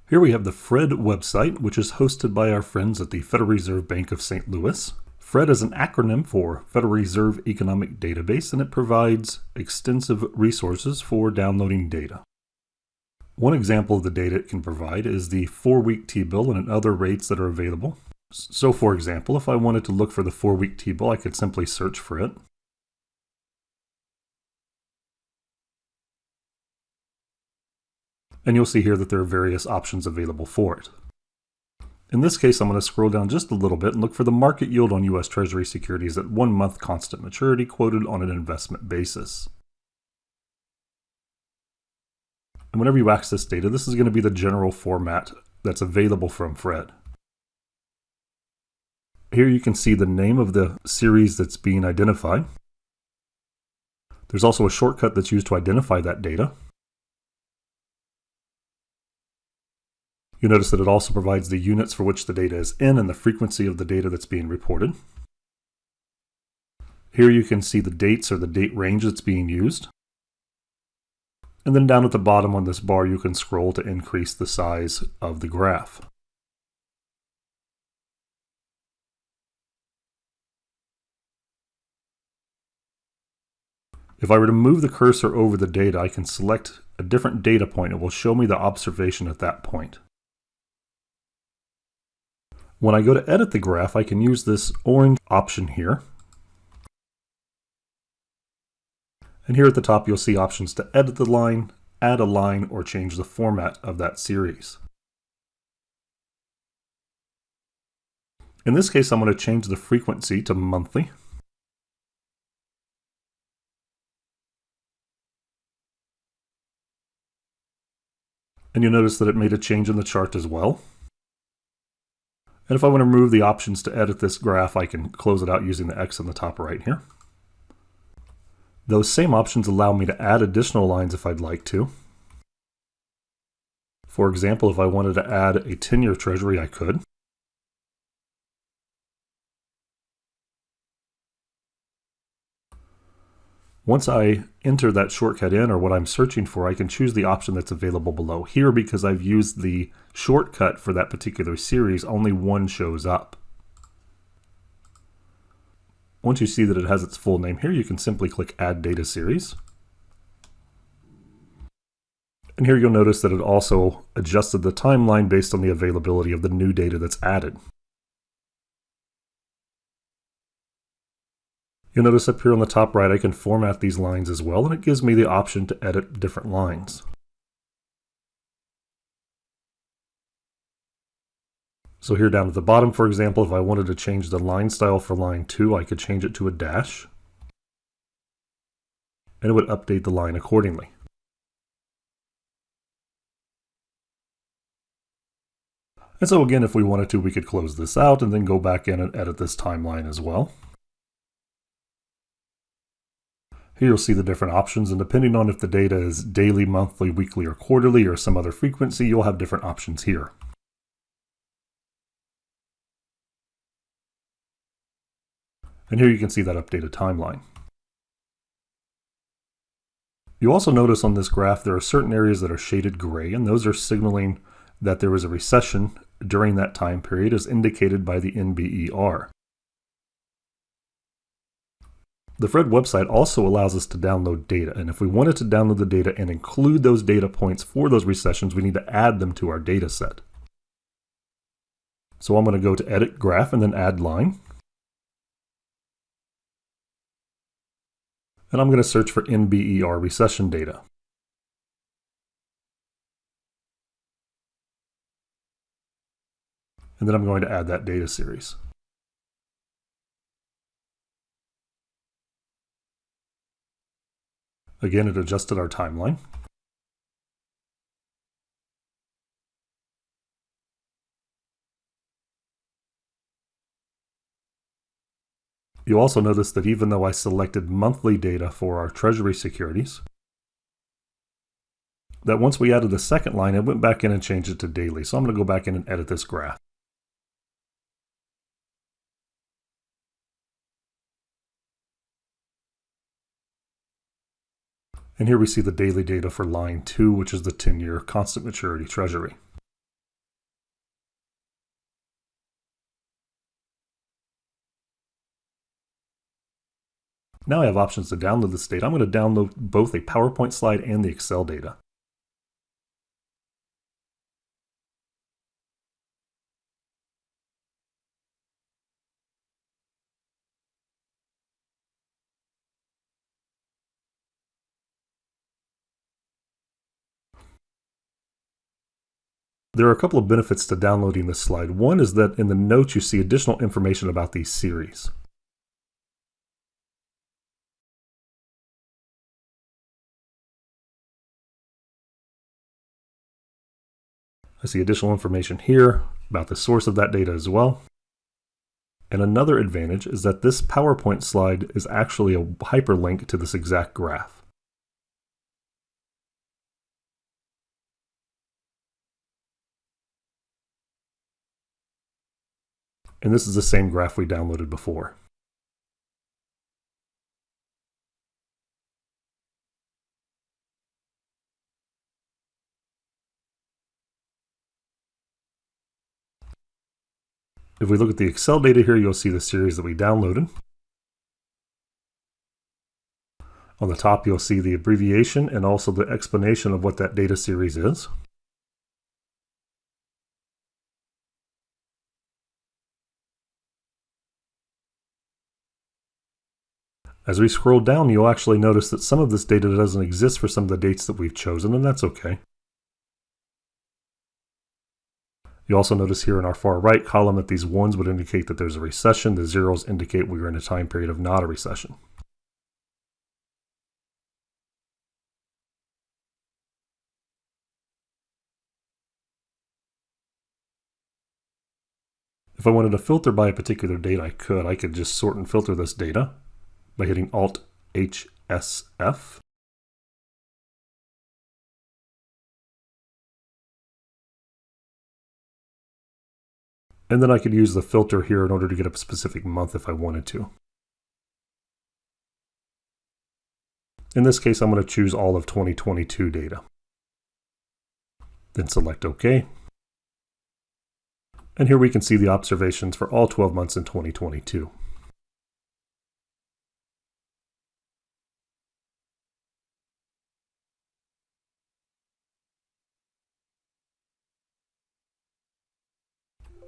Here we have the FRED website, which is hosted by our friends at the Federal Reserve Bank of St. Louis. FRED is an acronym for Federal Reserve Economic Database, and it provides extensive resources for downloading data. One example of the data it can provide is the 4-week T-bill and other rates that are available. So for example, if I wanted to look for the 4-week T-bill, I could simply search for it. And you'll see here that there are various options available for it. In this case, I'm going to scroll down just a little bit and look for the market yield on U.S. Treasury securities at 1 month constant maturity quoted on an investment basis. And whenever you access data, this is going to be the general format that's available from FRED. Here you can see the name of the series that's being identified. There's also a shortcut that's used to identify that data. You notice that it also provides the units for which the data is in and the frequency of the data that's being reported. Here you can see the dates or the date range that's being used. And then down at the bottom on this bar, you can scroll to increase the size of the graph. If I were to move the cursor over the data, I can select a different data point. It will show me the observation at that point. When I go to edit the graph, I can use this orange option here. And here at the top, you'll see options to edit the line, add a line, or change the format of that series. In this case, I'm going to change the frequency to monthly. And you'll notice that it made a change in the chart as well. And if I want to remove the options to edit this graph, I can close it out using the X on the top right here. Those same options allow me to add additional lines if I'd like to. For example, if I wanted to add a 10-year treasury, I could. Once I enter that shortcut in, or what I'm searching for, I can choose the option that's available below. Here, because I've used the shortcut for that particular series, only one shows up. Once you see that it has its full name here, you can simply click Add Data Series. And here you'll notice that it also adjusted the timeline based on the availability of the new data that's added. You'll notice up here on the top right, I can format these lines as well, and it gives me the option to edit different lines. So here down at the bottom, for example, if I wanted to change the line style for line 2, I could change it to a dash, and it would update the line accordingly. And so again, if we wanted to, we could close this out and then go back in and edit this timeline as well. Here you'll see the different options, and depending on if the data is daily, monthly, weekly, or quarterly, or some other frequency, you'll have different options here. And here you can see that updated timeline. You also notice on this graph there are certain areas that are shaded gray, and those are signaling that there was a recession during that time period as indicated by the NBER. The FRED website also allows us to download data, and if we wanted to download the data and include those data points for those recessions, we need to add them to our data set. So I'm going to go to Edit Graph and then Add Line. And I'm going to search for NBER recession data. And then I'm going to add that data series. Again, it adjusted our timeline. You also notice that even though I selected monthly data for our Treasury securities, that once we added the second line, it went back in and changed it to daily. So I'm going to go back in and edit this graph. And here we see the daily data for line 2, which is the 10-year constant maturity Treasury. Now I have options to download this data. I'm going to download both a PowerPoint slide and the Excel data. There are a couple of benefits to downloading this slide. One is that in the notes you see additional information about these series. I see additional information here about the source of that data as well. And another advantage is that this PowerPoint slide is actually a hyperlink to this exact graph. And this is the same graph we downloaded before. If we look at the Excel data here, you'll see the series that we downloaded. On the top, you'll see the abbreviation and also the explanation of what that data series is. As we scroll down, you'll actually notice that some of this data doesn't exist for some of the dates that we've chosen, and that's okay. You also notice here in our far right column that these ones would indicate that there's a recession. The zeros indicate we are in a time period of not a recession. If I wanted to filter by a particular date, I could just sort and filter this data by hitting Alt-HSF. And then I could use the filter here in order to get a specific month if I wanted to. In this case, I'm going to choose all of 2022 data. Then select OK. And here we can see the observations for all 12 months in 2022.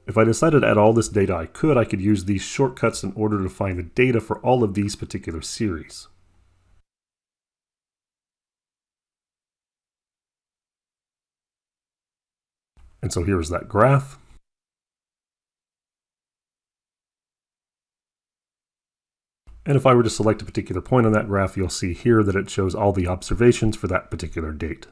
If I decided to add all this data, I could use these shortcuts in order to find the data for all of these particular series. And so here is that graph. And if I were to select a particular point on that graph, you'll see here that it shows all the observations for that particular date.